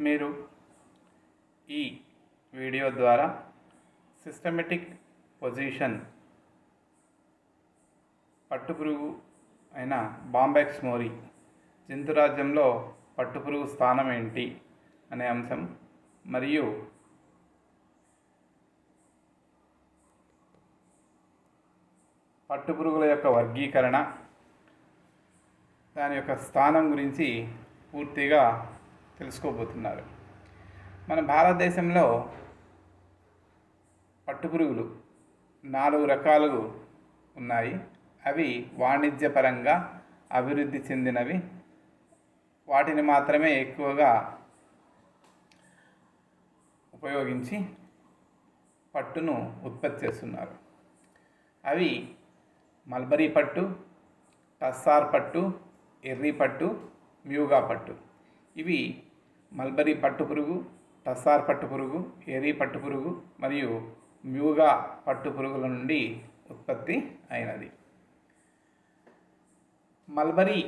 మీరు ఈ వీడియో ద్వారా సిస్టమేటిక్ పొజిషన్ పట్టుపురుగు అయిన బాంబెక్స్ మోరీ జంతురాజ్యంలో పట్టుపురుగు స్థానం ఏంటి అనే అంశం మరియు పట్టుపురుగుల యొక్క వర్గీకరణ, దాని యొక్క స్థానం గురించి పూర్తిగా తెలుసుకోబోతున్నారు. మన భారతదేశంలో పట్టుపురుగులు 4 రకాలు ఉన్నాయి. అవి వాణిజ్యపరంగా అభివృద్ధి చెందినవి. వాటిని మాత్రమే ఎక్కువగా ఉపయోగించి పట్టును ఉత్పత్తి చేస్తున్నారు. అవి మల్బరీ పట్టు, టస్సార్ పట్టు, ఎర్రి పట్టు, మ్యూగా పట్టు. ఇవి మల్బరీ పట్టుపురుగు, టస్సార్ పట్టుపురుగు, ఎర్రి పట్టుపురుగు మరియు మ్యూగా పట్టుపురుగుల నుండి ఉత్పత్తి అయినది. మల్బరీ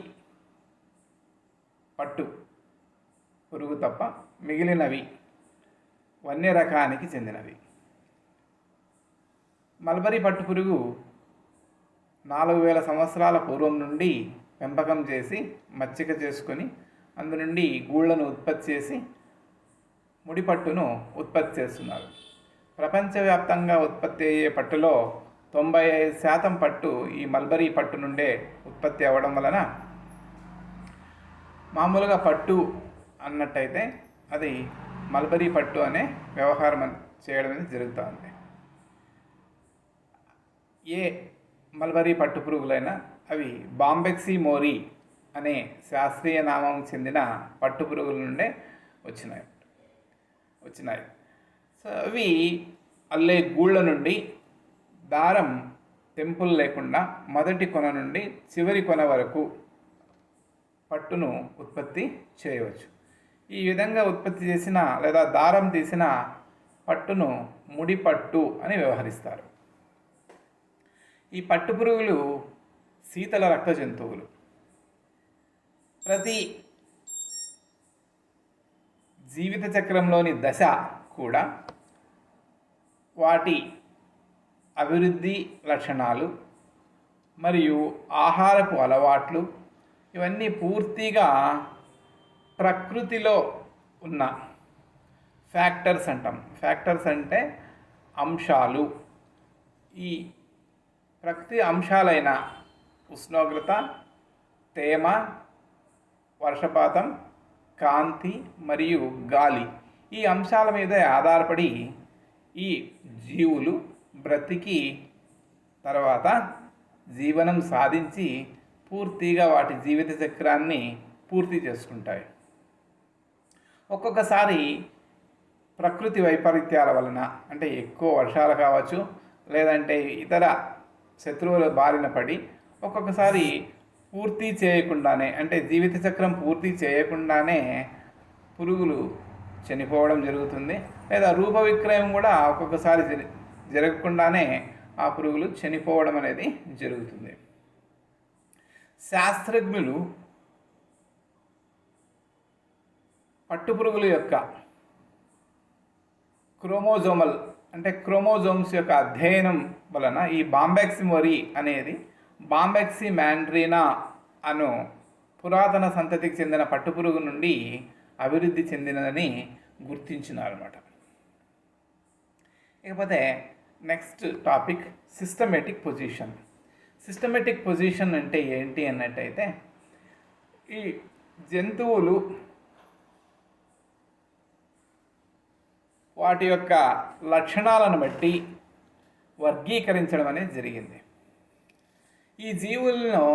పట్టు పురుగు తప్ప మిగిలినవి వన్య రకానికి చెందినవి. మల్బరీ పట్టుపురుగు 4000 సంవత్సరాల పూర్వం నుండి పెంపకం చేసి మచ్చిక చేసుకొని అందు నుండి గూళ్ళను ఉత్పత్తి చేసి ముడిపట్టును ఉత్పత్తి చేస్తున్నారు. ప్రపంచవ్యాప్తంగా ఉత్పత్తి అయ్యే పట్టులో 95% పట్టు ఈ మల్బరీ పట్టు నుండే ఉత్పత్తి అవ్వడం వలన మామూలుగా పట్టు అన్నట్టయితే అది మల్బరీ పట్టు అనే వ్యవహారం చేయడం అనేది జరుగుతుంది. ఏ మల్బరీ పట్టు పురుగులైనా అవి బాంబెక్సీ మోరీ అనే శాస్త్రీయ నామం చెందిన పట్టు పురుగుల నుండే వచ్చినాయి. సో అవి అల్లే గూళ్ళ నుండి దారం తెంపులు లేకుండా మొదటి కొన నుండి చివరి కొన వరకు పట్టును ఉత్పత్తి చేయవచ్చు. ఈ విధంగా ఉత్పత్తి చేసిన లేదా దారం తీసిన పట్టును ముడిపట్టు అని వ్యవహరిస్తారు. ఈ పట్టుపురుగులు శీతల రక్త జంతువులు. ప్రతి జీవిత చక్రంలోని దశ కూడా వాటి అభివృద్ధి లక్షణాలు మరియు ఆహారపు అలవాట్లు ఇవన్నీ పూర్తిగా ప్రకృతిలో ఉన్న ఫ్యాక్టర్స్ అంటాం. ఫ్యాక్టర్స్ అంటే అంశాలు. ఈ ప్రకృతి అంశాలైన ఉష్ణోగ్రత, తేమ, వర్షపాతం, కాంతి మరియు గాలి ఈ అంశాల మీద ఆధారపడి ఈ జీవులు బ్రతికి తర్వాత జీవనం సాధించి పూర్తిగా వాటి జీవిత చక్రాన్ని పూర్తి చేసుకుంటాయి. ఒక్కొక్కసారి ప్రకృతి వైపరీత్యాల వలన అంటే ఎక్కువ వర్షాలు కావచ్చు, లేదంటే ఇతర శత్రువుల బారిన పడి ఒక్కొక్కసారి పూర్తి చేయకుండానే అంటే జీవిత చక్రం పూర్తి చేయకుండానే పురుగులు చనిపోవడం జరుగుతుంది. లేదా రూప విక్రయం కూడా ఒక్కొక్కసారి జరగకుండానే ఆ పురుగులు చనిపోవడం అనేది జరుగుతుంది. శాస్త్రజ్ఞులు పట్టుపురుగుల యొక్క క్రోమోజోమల్ అంటే క్రోమోజోమ్స్ యొక్క అధ్యయనం వలన ఈ బాంబెక్సీ మోరీ అనేది బాంబెక్సీ మ్యాండ్రీనా అను పురాతన సంతతికి చెందిన పట్టుపురుగు నుండి అభివృద్ధి చెందినదని గుర్తించినారన్నమాట. ఇకపోతే next topic systematic position. Systematic position అంటే ఏంటి అన్నట్టయితే ఈ జంతువులు వాటి యొక్క లక్షణాలను బట్టి వర్గీకరించడం అనేది జరిగింది. ఈ జీవులను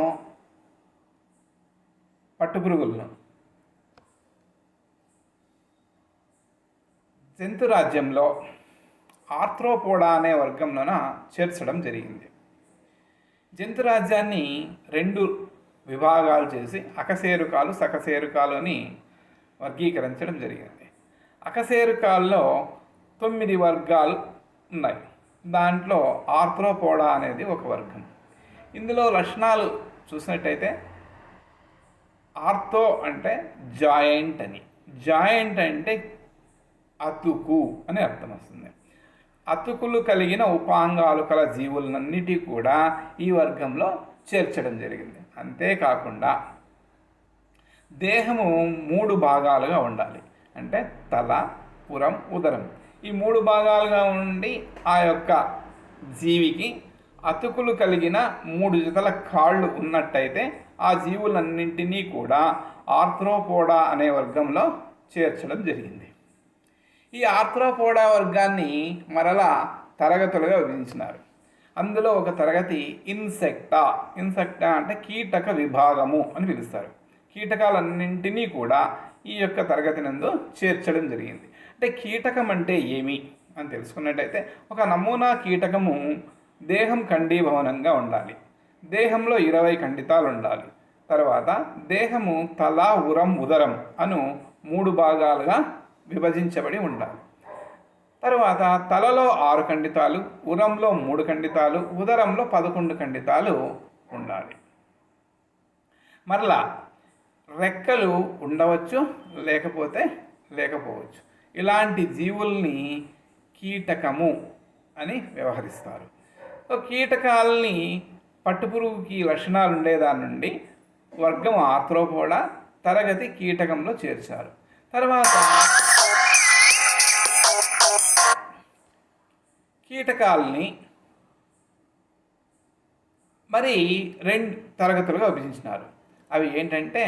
పట్టుపురుగులను జంతురాజ్యంలో ఆర్థ్రోపోడా అనే వర్గంలోన చేర్చడం జరిగింది. జంతురాజ్యాన్ని 2 విభాగాలు చేసి అకశేరుకాలు, సకశేరుకాలు అని వర్గీకరించడం జరిగింది. అకశేరుకాల్లో 9 వర్గాలు ఉన్నాయి. దాంట్లో ఆర్థ్రోపోడా అనేది ఒక వర్గం. ఇందులో లక్షణాలు చూసినట్టయితే ఆర్థో అంటే జాయింట్ అని, జాయింట్ అంటే అతుకు అని అర్థం వస్తుంది. అతుకులు కలిగిన ఉపాంగాలు కల జీవులన్నిటి కూడా ఈ వర్గంలో చేర్చడం జరిగింది. అంతేకాకుండా దేహము 3 భాగాలుగా ఉండాలి. అంటే తల, పురం, ఉదరం. ఈ 3 భాగాలుగా ఉండి ఆ యొక్క జీవికి అతుకులు కలిగిన 3 జతల కాళ్ళు ఉన్నట్టయితే ఆ జీవులన్నింటినీ కూడా ఆర్థ్రోపోడా అనే వర్గంలో చేర్చడం జరిగింది. ఈ ఆర్థ్రోపోడా వర్గాన్ని మరలా తరగతులుగా విభజించినారు. అందులో ఒక తరగతి ఇన్సెక్టా. ఇన్సెక్టా అంటే కీటక విభాగము అని పిలుస్తారు. కీటకాలన్నింటినీ కూడా ఈ యొక్క తరగతి నందు చేర్చడం జరిగింది. అంటే కీటకం అంటే ఏమి అని తెలుసుకున్నట్టయితే, ఒక నమూనా కీటకము దేహం ఖండీభవనంగా ఉండాలి. దేహంలో 20 ఖండితాలు ఉండాలి. తర్వాత దేహము తల, ఉరం, ఉదరం అను 3 భాగాలుగా విభజించబడి ఉండాలి. తర్వాత తలలో 6 ఖండితాలు, ఉరంలో 3 ఖండితాలు, ఉదరంలో 11 ఖండితాలు ఉండాలి. మరలా రెక్కలు ఉండవచ్చు, లేకపోవచ్చు. ఇలాంటి జీవుల్ని కీటకము అని వ్యవహరిస్తారు. కీటకాలని పట్టుపురుగుకి లక్షణాలు ఉండేదాని నుండి వర్గం ఆర్థ్రోపోడా తరగతి కీటకంలో చేర్చారు. తర్వాత కీటకాలని మరి 2 తరగతులుగా విభజించినారు. అవి ఏంటంటే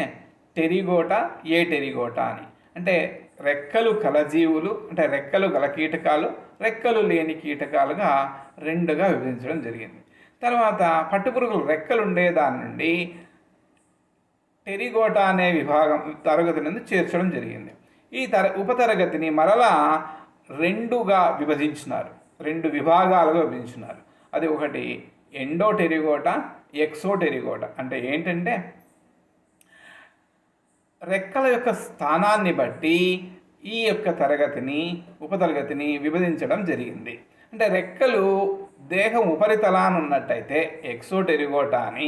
టెరిగోటా, ఏ టెరిగోటా అని. అంటే రెక్కలు కలజీవులు, అంటే రెక్కలు గల కీటకాలు, రెక్కలు లేని కీటకాలుగా 2గా విభజించడం జరిగింది. తర్వాత పట్టుపురుగులు రెక్కలు ఉండేదాని నుండి టెరిగోటా అనే విభాగం తరగతి నుండి చేర్చడం జరిగింది. ఈ ఉపతరగతిని మరలా 2గా విభజించినారు, 2 విభాగాలుగా విభజించినారు. అది ఒకటి ఎండోటెరిగోటా, ఎక్సోటెరిగోటా. అంటే ఏంటంటే రెక్కల యొక్క స్థానాన్ని బట్టి ఈ యొక్క ఉపతరగతిని విభజించడం జరిగింది. అంటే రెక్కలు దేహం ఉపరితలాన ఉన్నట్టయితే ఎక్సోటెరిగోటా అని,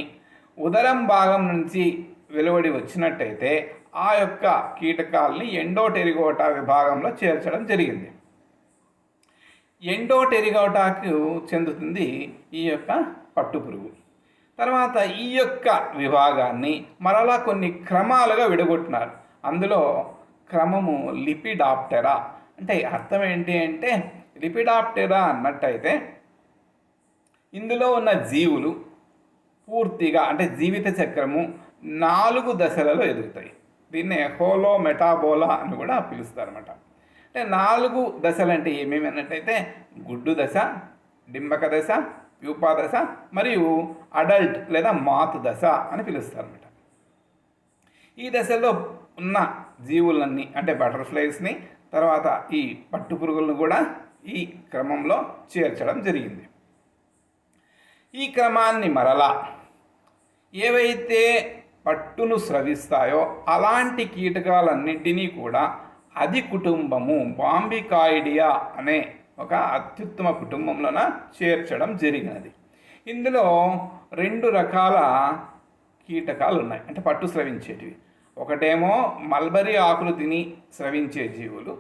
ఉదరం భాగం నుంచి వెలువడి వచ్చినట్టయితే ఆ యొక్క కీటకాలని ఎండోటెరిగోటా విభాగంలో చేర్చడం జరిగింది. ఎండోటెరిగోటాకు చెందుతుంది ఈ యొక్క పట్టుపురుగు. తర్వాత ఈ యొక్క విభాగాన్ని మరలా కొన్ని క్రమాలుగా విడగొట్టినారు. అందులో క్రమము లిపిడాప్టెరా. అంటే అర్థం ఏంటి అంటే, లిపిడాప్టెరా అన్నట్టయితే ఇందులో ఉన్న జీవులు పూర్తిగా, అంటే జీవిత చక్రము 4 దశలలో ఎదుగుతాయి. దీన్నే హోలో మెటాబోలా అని కూడా పిలుస్తారన్నమాట. అంటే 4 దశలు అంటే ఏమేమి అన్నట్టయితే గుడ్డు దశ, డింబక దశ, ప్యూపా దశ మరియు అడల్ట్ లేదా మాత్ దశ అని పిలుస్తారన్నమాట. ఈ దశలో ఉన్న జీవులన్నీ, అంటే బటర్ఫ్లైస్ని, తర్వాత ఈ పట్టుపురుగులను కూడా ఈ క్రమంలో చేర్చడం జరిగింది. ఈ క్రమాన్ని మరలా ఏవైతే పట్టును స్రవిస్తాయో అలాంటి కీటకాలన్నింటినీ కూడా అది కుటుంబము బాంబికాయిడియా అనే ఒక అత్యుత్తమ కుటుంబంలోన చేర్చడం జరిగినది. ఇందులో 2 రకాల కీటకాలు ఉన్నాయి, అంటే పట్టు స్రవించేటివి. ఒకటేమో మల్బరీ ఆకులు తిని స్రవించే జీవులు,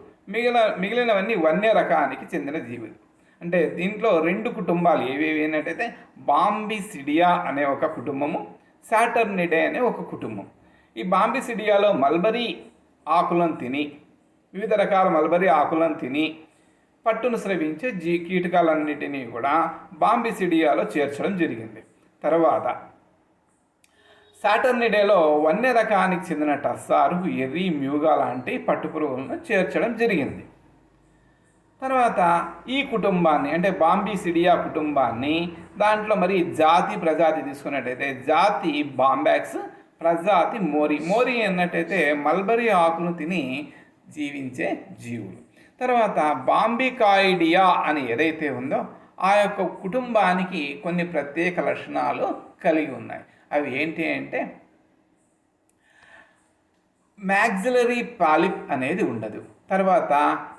మిగిలినవన్నీ వన్య రకానికి చెందిన జీవులు. అంటే దీంట్లో 2 కుటుంబాలు ఏవేవి అన్నట్టయితే బాంబిసిడియా అనే ఒక కుటుంబము, సాటర్నిడే అనే ఒక కుటుంబం. ఈ బాంబిసిడియాలో మల్బరీ ఆకులను తిని, వివిధ రకాల మల్బరీ ఆకులను తిని పట్టును స్రవించే కీటకాలన్నిటినీ కూడా బాంబిసిడియాలో చేర్చడం జరిగింది. తర్వాత సాటర్నిడేలో వన్య రకానికి చెందిన టస్సారు, ఎర్రి, మ్యూగా లాంటి పట్టుపురుగులను చేర్చడం జరిగింది. తర్వాత ఈ కుటుంబాన్ని, అంటే బాంబిసిడియా కుటుంబాన్ని, దాంట్లో మరి జాతి ప్రజాతి తీసుకున్నట్టయితే జాతి బాంబాక్స్, ప్రజాతి మోరి అన్నట్టయితే మల్బరీ ఆకులను తిని జీవించే జీవులు. తర్వాత బాంబికాయిడియా అని ఏదైతే ఉందో ఆ యొక్క కుటుంబానికి కొన్ని ప్రత్యేక లక్షణాలు కలిగి ఉన్నాయి. అవి ఏంటి అంటే మ్యాక్సిలరీ పాలిప్ అనేది ఉండదు. తర్వాత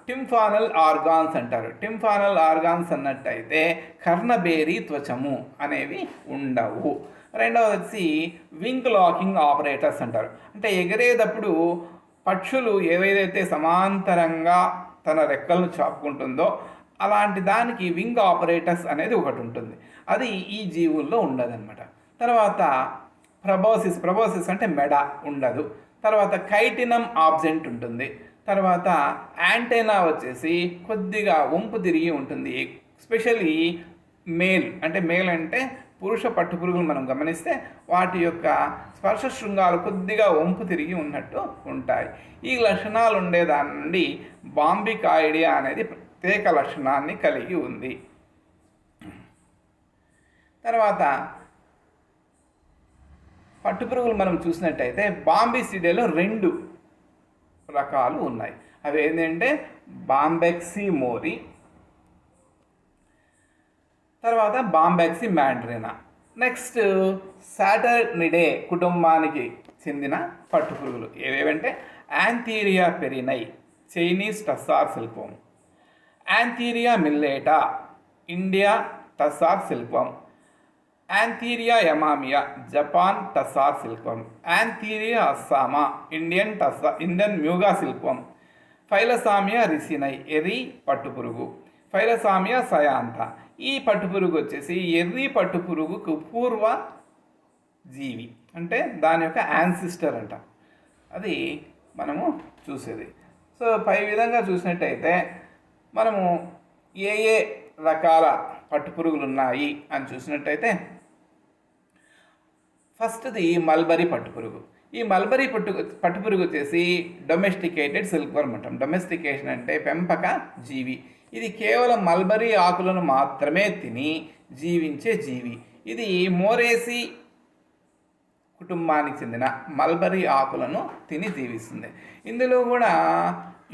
టింఫానల్ ఆర్గాన్స్ అంటారు. టింఫానల్ ఆర్గాన్స్ అన్నట్టయితే కర్ణబేరీ త్వచము అనేవి ఉండవు. రెండవది వచ్చి వింగ్ లాకింగ్ ఆపరేటర్స్ అంటారు. అంటే ఎగిరేటప్పుడు పక్షులు ఏవేదైతే సమాంతరంగా తన రెక్కలను చాపుకుంటుందో అలాంటి దానికి వింగ్ ఆపరేటస్ అనేది ఒకటి ఉంటుంది. అది ఈ జీవుల్లో ఉండదన్నమాట. తర్వాత ప్రభోసిస్ అంటే మెడ ఉండదు. తర్వాత కైటినం ఆబ్సెంట్ ఉంటుంది. తర్వాత యాంటెనా వచ్చేసి కొద్దిగా వంపు తిరిగి ఉంటుంది. ఎస్పెషల్లీ మేల్ అంటే పురుష పట్టుపురుగులు మనం గమనిస్తే వాటి యొక్క స్పర్శ శృంగాలు కొద్దిగా వంపు తిరిగి ఉన్నట్టు ఉంటాయి. ఈ లక్షణాలు ఉండేదాని నుండి బాంబికాయిడియా అనేది ప్రత్యేక లక్షణాన్ని కలిగి ఉంది. తర్వాత పట్టుపురుగులు మనం చూసినట్టయితే బాంబిసిడేలో 2 రకాలు ఉన్నాయి. అవి ఏంటంటే బాంబెక్సీ మోరి, తర్వాత బాంబెక్సీ మ్యాండ్రినా. నెక్స్ట్ సాటర్నిడే కుటుంబానికి చెందిన పట్టుపురుగులు ఏవేవంటే Antheraea pernyi, Chinese tussar silkworm, Antheraea mylitta, India tussar silkworm, Antheraea yamamai, Japan tussar silkworm, Antheraea assama, Indian muga silkworm, Philosamia ricini eri పట్టుపురుగు, ఫైలసామియా సయాంత. ఈ పట్టుపురుగు వచ్చేసి ఎర్రి పట్టుపురుగుకు పూర్వ జీవి, అంటే దాని యొక్క యాన్సిస్టర్ అంట. అది మనము చూసేది. సో పై విధంగా చూసినట్టయితే మనము ఏ రకాల పట్టుపురుగులు ఉన్నాయి అని చూసినట్టయితే ఫస్ట్ది మల్బరీ పట్టుపురుగు. ఈ మల్బరీ పట్టుపురుగు వచ్చేసి డొమెస్టికేటెడ్ సిల్క్వర్మ్ అంటాం. డొమెస్టికేషన్ అంటే పెంపక జీవి. ఇది కేవలం మల్బరీ ఆకులను మాత్రమే తిని జీవించే జీవి. ఇది మోరేసి కుటుంబానికి చెందిన మల్బరీ ఆకులను తిని జీవిస్తుంది. ఇందులో కూడా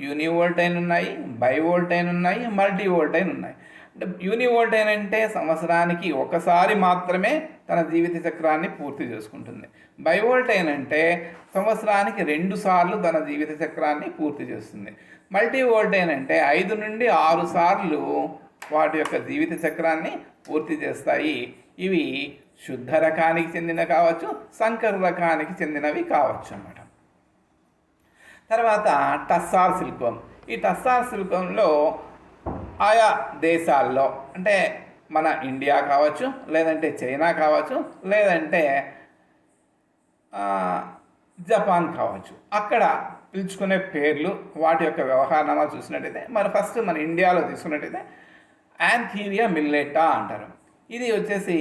యూనివోల్టైన్ ఉన్నాయి, బైవోల్టైన్ ఉన్నాయి, మల్టీవోల్టైన్ ఉన్నాయి. అంటే యూనివోల్టైన్ అంటే సంవత్సరానికి ఒకసారి మాత్రమే తన జీవిత చక్రాన్ని పూర్తి చేసుకుంటుంది. బైవోల్టైన్ అంటే సంవత్సరానికి 2 సార్లు తన జీవిత చక్రాన్ని పూర్తి చేస్తుంది. మల్టీవోల్టైన్ అంటే 5 నుండి 6 సార్లు వాటి యొక్క జీవిత చక్రాన్ని పూర్తి చేస్తాయి. ఇవి శుద్ధ రకానికి చెందిన కావచ్చు, సంకర రకానికి చెందినవి కావచ్చు అన్నమాట. తర్వాత టస్సార్ సిల్క్వర్మ్. ఈ టస్సార్ సిల్క్వర్మ్లో ఆయా దేశాల్లో అంటే మన ఇండియా కావచ్చు, లేదంటే చైనా కావచ్చు, లేదంటే జపాన్ కావచ్చు, అక్కడ పిలుచుకునే పేర్లు వాటి యొక్క వ్యవహారనామాలు చూసినట్టయితే ఫస్ట్ మన ఇండియాలో తీసుకున్నట్టయితే యాంథీరియా మిల్లెటా అంటారు. ఇది వచ్చేసి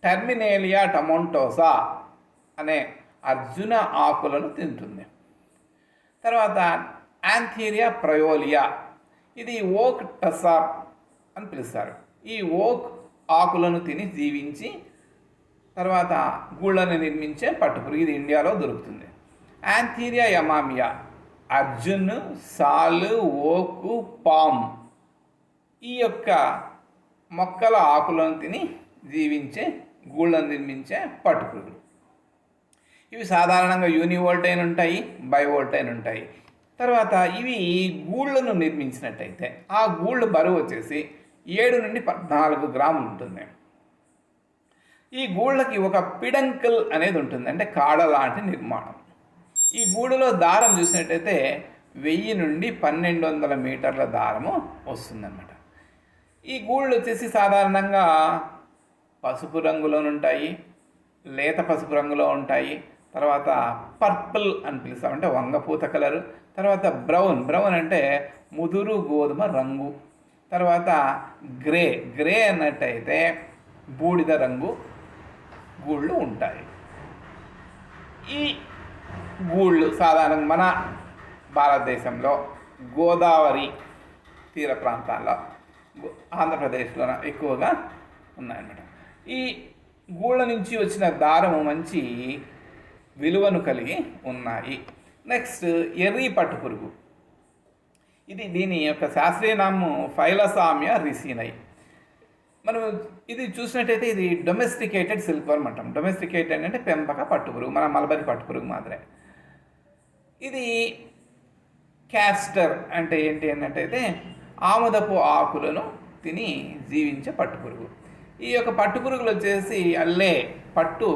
టర్మినేలియా టమోంటోసా అనే అర్జున ఆకులను తింటుంది. తర్వాత యాంథీరియా ప్రయోలియా, ఇది ఓక్ టస్సార్ అని పిలుస్తారు. ఈ ఓక్ ఆకులను తిని జీవించి తర్వాత గూళ్ళని నిర్మించే పట్టుపురుగు. ఇది ఇండియాలో దొరుకుతుంది. యాంథీరియా యమామియా, అర్జున్, సాలు, ఓకు, పామ్ ఈ యొక్క మొక్కల ఆకులను తిని జీవించే గూళ్ళను నిర్మించే పట్టుపురుగులు. ఇవి సాధారణంగా యూనివోల్టైన్ ఉంటాయి, బైవోల్టైన్ ఉంటాయి. తర్వాత ఇవి గూళ్ళను నిర్మించినట్టయితే ఆ గూళ్ళ బరువు వచ్చేసి 7 నుండి 14 గ్రాములు ఉంటుంది. ఈ గూళ్ళకి ఒక పిడంకల్ అనేది ఉంటుంది, అంటే కాడ లాంటి నిర్మాణం. ఈ గూడులో దారం చూసినట్టయితే 1000 నుండి 1200 మీటర్ల దారము వస్తుందన్నమాట. ఈ గూళ్ళు వచ్చేసి సాధారణంగా పసుపు రంగులో ఉంటాయి, లేత పసుపు రంగులో ఉంటాయి. తర్వాత పర్పుల్ అని పిలుస్తాం, అంటే వంగపూత కలరు. తర్వాత బ్రౌన్ అంటే ముదురు గోధుమ రంగు. తర్వాత గ్రే అన్నట్టయితే బూడిద రంగు గూళ్ళు ఉంటాయి. ఈ గూళ్ళు సాధారణంగా మన భారతదేశంలో గోదావరి తీర ప్రాంతాల్లో, ఆంధ్రప్రదేశ్లో ఎక్కువగా ఉన్నాయన్నమాట. ఈ గూళ్ళ నుంచి వచ్చిన దారము మంచి విలువను కలిగి ఉన్నాయి. నెక్స్ట్ ఎర్రి పట్టుపురుగు. దీని యొక్క శాస్త్రీయ నామం ఫైలసామియా రిసినై. మనం ఇది చూసినట్టయితే ఇది డొమెస్టికేటెడ్ సిల్క్వర్మ్ అంటాం. డొమెస్టికేటెడ్ అంటే పెంపక పట్టుపురుగు, మన మల్బరీ పట్టుపురుగు మాత్రమే. ఇది క్యాస్టర్ అంటే ఏంటి అన్నట్టయితే ఆముదపు ఆకులను తిని జీవించే పట్టుపురుగు. ఈ యొక్క పట్టుపురుగులు వచ్చేసి అల్లే పట్టు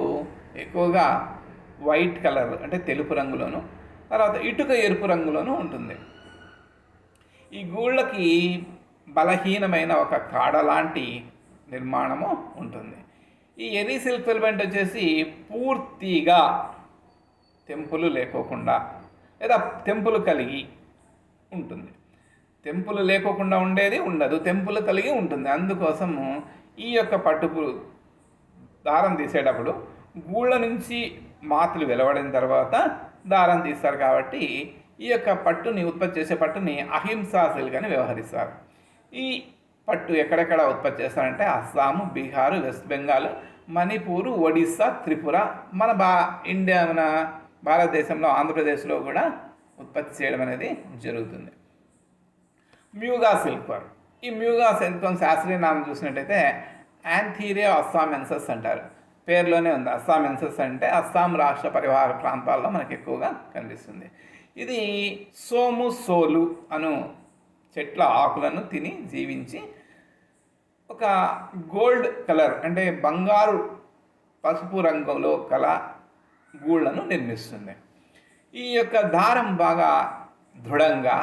ఎక్కువగా వైట్ కలర్ అంటే తెలుపు రంగులోను, తర్వాత ఇటుక ఎరుపు రంగులోనూ ఉంటుంది. ఈ గూళ్ళకి బలహీనమైన ఒక కాడ లాంటి నిర్మాణము ఉంటుంది. ఈ ఎర్రీ సిల్క్ ఫిలమెంట్ వచ్చేసి పూర్తిగా తెంపులు లేకోకుండా లేదా తెంపులు కలిగి ఉంటుంది. తెంపులు లేకోకుండా ఉండేది ఉండదు, తెంపులు కలిగి ఉంటుంది. అందుకోసము ఈ యొక్క పట్టు దారం తీసేటప్పుడు గూళ్ళ నుంచి మాతులు వెలువడిన తర్వాత దారం తీస్తారు. కాబట్టి ఈ యొక్క పట్టుని ఉత్పత్తి చేసే పట్టుని అహింసా సిల్క్ అని వ్యవహరిస్తారు. ఈ పట్టు ఎక్కడెక్కడ ఉత్పత్తి చేస్తారంటే అస్సాము, బీహారు, వెస్ట్ బెంగాల్, మణిపూరు, ఒడిస్సా, త్రిపుర, మన భారతదేశంలో ఆంధ్రప్రదేశ్లో కూడా ఉత్పత్తి చేయడం అనేది జరుగుతుంది. Muga silk worm. ఈ మ్యూగా సిల్క్ వర్మ్ శాస్త్రీయ నామం చూసినట్టయితే యాంథీరియా అస్సామెన్సస్ అంటారు. పేరులోనే ఉంది. అస్సామెన్సస్ అంటే అస్సాం రాష్ట్ర పరివార ప్రాంతాల్లో మనకి ఎక్కువగా కనిపిస్తుంది. ఇది సోము సోలు అను చెట్ల ఆకులను తిని జీవించి ఒక గోల్డ్ కలర్ అంటే బంగారు పసుపు రంగులో కల గూళ్ళను నిర్మిస్తుంది. ఈ యొక్క దారం బాగా దృఢంగా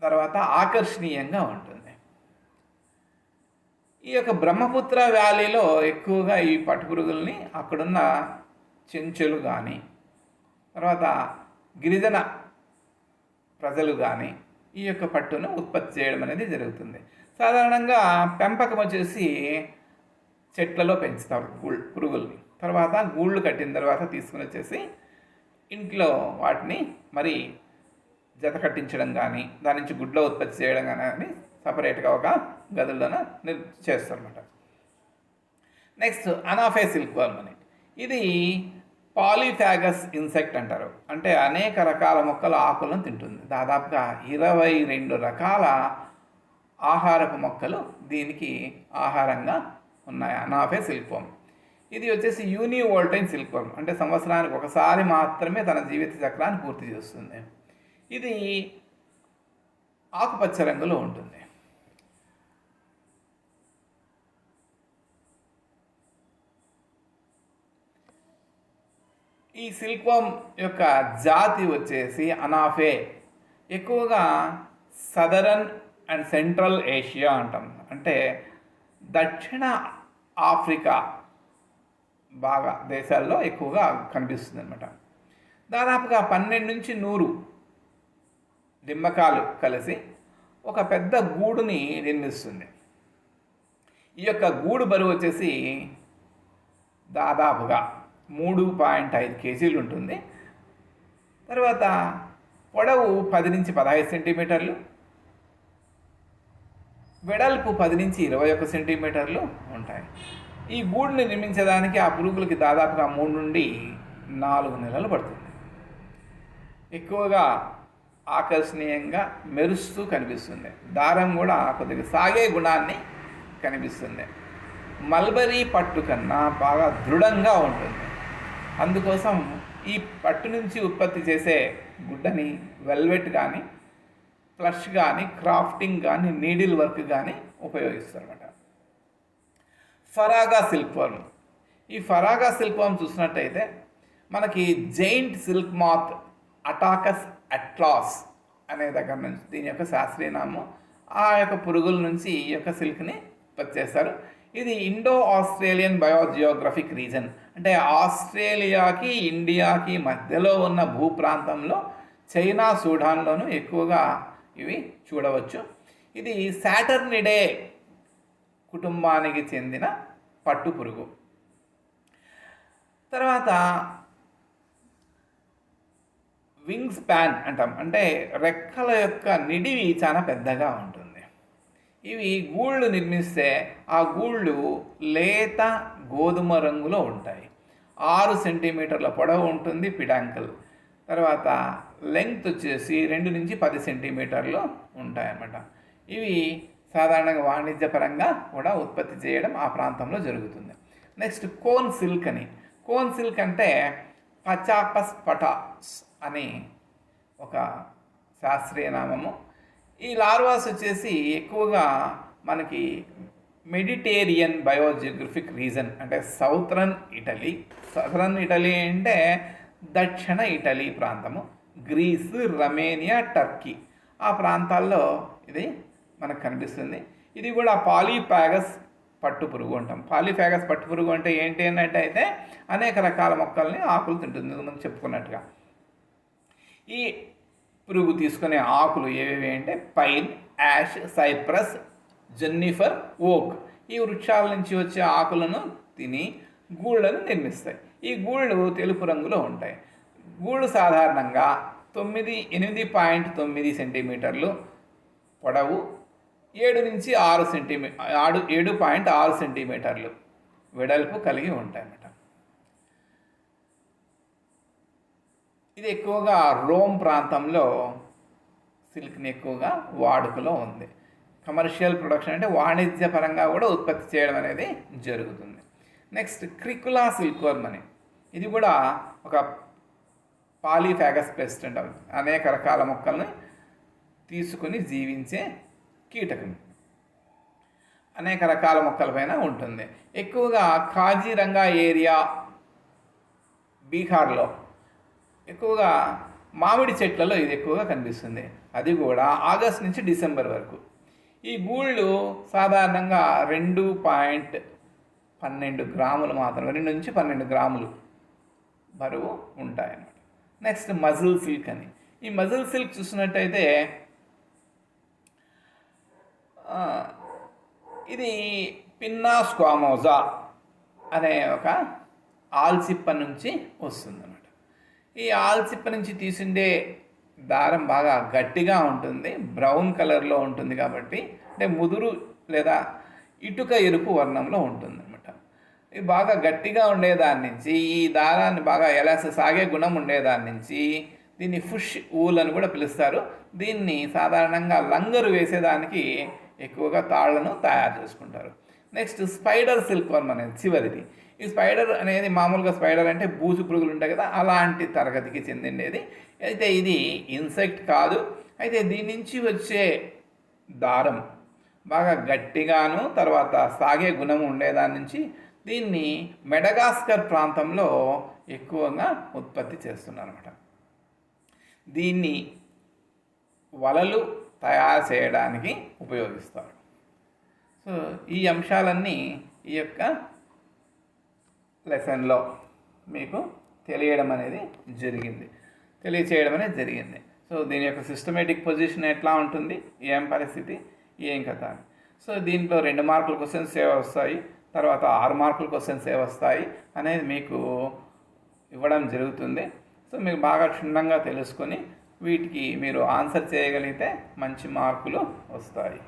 తర్వాత ఆకర్షణీయంగా ఉంటుంది. ఈ యొక్క బ్రహ్మపుత్ర వ్యాలీలో ఎక్కువగా ఈ పట్టుపురుగుల్ని అక్కడున్న చెంచులు కానీ తర్వాత గిరిజన ప్రజలు కానీ ఈ యొక్క పట్టును ఉత్పత్తి చేయడం అనేది జరుగుతుంది. సాధారణంగా పెంపకం వచ్చేసి చెట్లలో పెంచుతారు పురుగుల్ని. తర్వాత గూళ్ళు కట్టిన తర్వాత తీసుకుని వచ్చేసి ఇంట్లో వాటిని మరి జత కట్టించడం కానీ దాని నుంచి గుడ్ల ఉత్పత్తి చేయడం కానీ సపరేట్గా ఒక గదుల్లోనే చేస్తారన్నమాట. నెక్స్ట్ అనాఫే సిల్క్ వర్మ్ అని. ఇది పాలిఫాగస్ ఇన్సెక్ట్ అంటారు. అంటే అనేక రకాల మొక్కల ఆకులను తింటుంది. దాదాపుగా 22 రకాల ఆహారపు మొక్కలు దీనికి ఆహారంగా ఉన్నాయి. అనాఫే సిల్క్ వర్మ్. ఇది వచ్చేసి యూనివోల్టైన్ సిల్క్ వర్మ్. అంటే సంవత్సరానికి ఒకసారి మాత్రమే తన జీవిత చక్రాన్ని పూర్తి చేస్తుంది. ఇది ఆకుపచ్చ రంగులో ఉంటుంది. ఈ సిల్క్ వర్మ్ యొక్క జాతి వచ్చేసి అనాఫే. ఎక్కువగా సదరన్ అండ్ సెంట్రల్ ఏషియా అంటాం. అంటే దక్షిణ ఆఫ్రికా బాగా దేశాల్లో ఎక్కువగా కనిపిస్తుంది అన్నమాట. దాదాపుగా 12 నుంచి 100 దిమ్మకాలు కలిసి ఒక పెద్ద గూడుని నిర్మిస్తుంది. ఈ యొక్క గూడు బరువు వచ్చేసి దాదాపుగా 3.5 కేజీలు ఉంటుంది. తర్వాత పొడవు 10 నుంచి 15 సెంటీమీటర్లు, వెడల్పు 10 నుంచి 21 సెంటీమీటర్లు ఉంటాయి. ఈ గూడుని నిర్మించడానికి ఆ పురుగులకి దాదాపుగా 3 నుండి 4 నెలలు పడుతుంది. ఎక్కువగా ఆకర్షణీయంగా మెరుస్తూ కనిపిస్తుంది. దారం కూడా కొద్దిగా సాగే గుణాన్ని కనిపిస్తుంది. మల్బరీ పట్టు కన్నా బాగా దృఢంగా ఉంటుంది. అందుకోసం ఈ పట్టు నుంచి ఉత్పత్తి చేసే గుడ్డని వెల్వెట్ కానీ ప్లష్ కానీ క్రాఫ్టింగ్ కానీ నీడిల్ వర్క్ కానీ ఉపయోగిస్తారన్నమాట. ఫరాగా సిల్క్ వర్మ్. ఈ ఫరాగా సిల్క్ వర్మ్ చూసినట్టయితే మనకి జైంట్ సిల్క్ మాత్ అటాకస్ అట్లాస్ అనే దగ్గర నుంచి దీని యొక్క శాస్త్రీయ నామం. ఆ యొక్క పురుగుల నుంచి ఈ యొక్క సిల్క్ని ఉత్పత్తి చేస్తారు. ఇది ఇండో ఆస్ట్రేలియన్ బయోజియోగ్రఫిక్ రీజన్ అంటే ఆస్ట్రేలియాకి ఇండియాకి మధ్యలో ఉన్న భూప్రాంతంలో చైనా సూడాన్లోనూ ఎక్కువగా ఇవి చూడవచ్చు. ఇది సాటర్నిడే కుటుంబానికి చెందిన పట్టు పురుగు. తర్వాత వింగ్ స్పాన్ అంటాం. అంటే రెక్కల యొక్క నిడివి చాలా పెద్దగా ఉంటుంది. ఇవి గూళ్ళు నిర్మిస్తే ఆ గూళ్ళు లేత గోధుమ రంగులో ఉంటాయి. 6 సెంటీమీటర్ల పొడవు ఉంటుంది పిడాంకల్. తర్వాత లెంగ్త్ వచ్చేసి 2 నుంచి 10 సెంటీమీటర్లు ఉంటాయన్నమాట. ఇవి సాధారణంగా వాణిజ్యపరంగా కూడా ఉత్పత్తి చేయడం ఆ ప్రాంతంలో జరుగుతుంది. నెక్స్ట్ కోన్ సిల్క్ అని. కోన్ సిల్క్ అంటే పచాపస్ పటాస్ అని ఒక శాస్త్రీయ నామము. ఈ లార్వాస్ వచ్చేసి ఎక్కువగా మనకి మెడిటేరియన్ బయోజియోగ్రఫిక్ రీజన్ అంటే సౌతరన్ ఇటలీ అంటే దక్షిణ ఇటలీ ప్రాంతము, గ్రీస్, రమేనియా, టర్కీ ఆ ప్రాంతాల్లో ఇది మనకు కనిపిస్తుంది. ఇది కూడా పాలీఫాగస్ పట్టుపురుగు అంటాం. పాలీఫాగస్ పట్టుపురుగు అంటే ఏంటి అన్నట్టు అయితే అనేక రకాల మొక్కల్ని ఆకులు తింటుంది. మనం చెప్పుకున్నట్టుగా ఈ పురుగు తీసుకునే ఆకులు ఏవేవి అంటే పైన్, యాష్, సైప్రస్, జెన్నిఫర్, ఓక్ ఈ వృక్షాల నుంచి వచ్చే ఆకులను తిని గూళ్ళను నిర్మిస్తాయి. ఈ గూళ్ళు తెలుపు రంగులో ఉంటాయి. గూళ్ళు సాధారణంగా 8.9 సెంటీమీటర్లు పొడవు, 7.6 సెంటీమీటర్లు వెడల్పు కలిగి ఉంటాయన్నమాట. ఇది ఎక్కువగా రోమ్ ప్రాంతంలో సిల్క్ని ఎక్కువగా వాడుకలో ఉంది. కమర్షియల్ ప్రొడక్షన్ అంటే వాణిజ్యపరంగా కూడా ఉత్పత్తి చేయడం అనేది జరుగుతుంది. నెక్స్ట్ క్రికులా సిల్క్వర్మ్ అని, ఇది కూడా ఒక పాలీఫాగస్ పెస్ట్ అంటాం. అనేక రకాల మొక్కల్ని తీసుకుని జీవించే కీటకం. అనేక రకాల మొక్కలపైన ఉంటుంది. ఎక్కువగా కాజీరంగా ఏరియా, బీహార్లో ఎక్కువగా మామిడి చెట్లలో ఇది ఎక్కువగా కనిపిస్తుంది. అది కూడా ఆగస్ట్ నుంచి డిసెంబర్ వరకు. ఈ గూళ్ళు సాధారణంగా 2.12 గ్రాములు మాత్రమే, 2 నుంచి 12 గ్రాములు బరువు ఉంటాయన్నమాట. నెక్స్ట్ మజిల్ సిల్క్ అని. ఈ మజిల్ సిల్క్ చూసినట్టయితే ఇది పిన్నా స్క్వామోజా అనే ఒక ఆల్చిప్ప నుంచి వస్తుందన్నమాట. ఈ ఆల్చిప్ప నుంచి తీసిండే దారం బాగా గట్టిగా ఉంటుంది, బ్రౌన్ కలర్లో ఉంటుంది కాబట్టి, అంటే ముదురు లేదా ఇటుక ఎరుపు వర్ణంలో ఉంటుంది అనమాట. ఇది బాగా గట్టిగా ఉండేదాని నుంచి, ఈ దారాన్ని బాగా ఎలా సాగే గుణం ఉండేదాని నుంచి దీన్ని ఫుష్ ఊల్ అని కూడా పిలుస్తారు. దీన్ని సాధారణంగా లంగరు వేసేదానికి ఎక్కువగా తాళ్లను తయారు చేసుకుంటారు. నెక్స్ట్ స్పైడర్ సిల్క్ వర్మ్ అనేది చివరిది. ఈ స్పైడర్ అనేది మామూలుగా స్పైడర్ అంటే బూజు పురుగులు ఉంటాయి కదా, అలాంటి తరగతికి చెందిండేది. అయితే ఇది ఇన్సెక్ట్ కాదు. అయితే దీని నుంచి వచ్చే దారం బాగా గట్టిగాను తర్వాత సాగే గుణం ఉండేదాని నుంచి దీన్ని మెడగాస్కర్ ప్రాంతంలో ఎక్కువగా ఉత్పత్తి చేస్తున్నారు అన్నమాట. దీన్ని వలలు తయారు చేయడానికి ఉపయోగిస్తారు. సో ఈ అంశాలన్నీ ఈ యొక్క లెసన్లో మీకు తెలియచేయడం అనేది జరిగింది. సో దీని యొక్క సిస్టమేటిక్ పొజిషన్ ఎట్లా ఉంటుంది, ఏం పరిస్థితి, ఏం కథ అని. సో దీంట్లో 2 మార్కుల క్వశ్చన్స్ ఏ వస్తాయి, తర్వాత 6 మార్కుల క్వశ్చన్స్ ఏ వస్తాయి అనేది మీకు ఇవ్వడం జరుగుతుంది. సో మీకు బాగా క్షుణ్ణంగా తెలుసుకొని వీటికి మీరు ఆన్సర్ చేయగలిగితే మంచి మార్కులు వస్తాయి.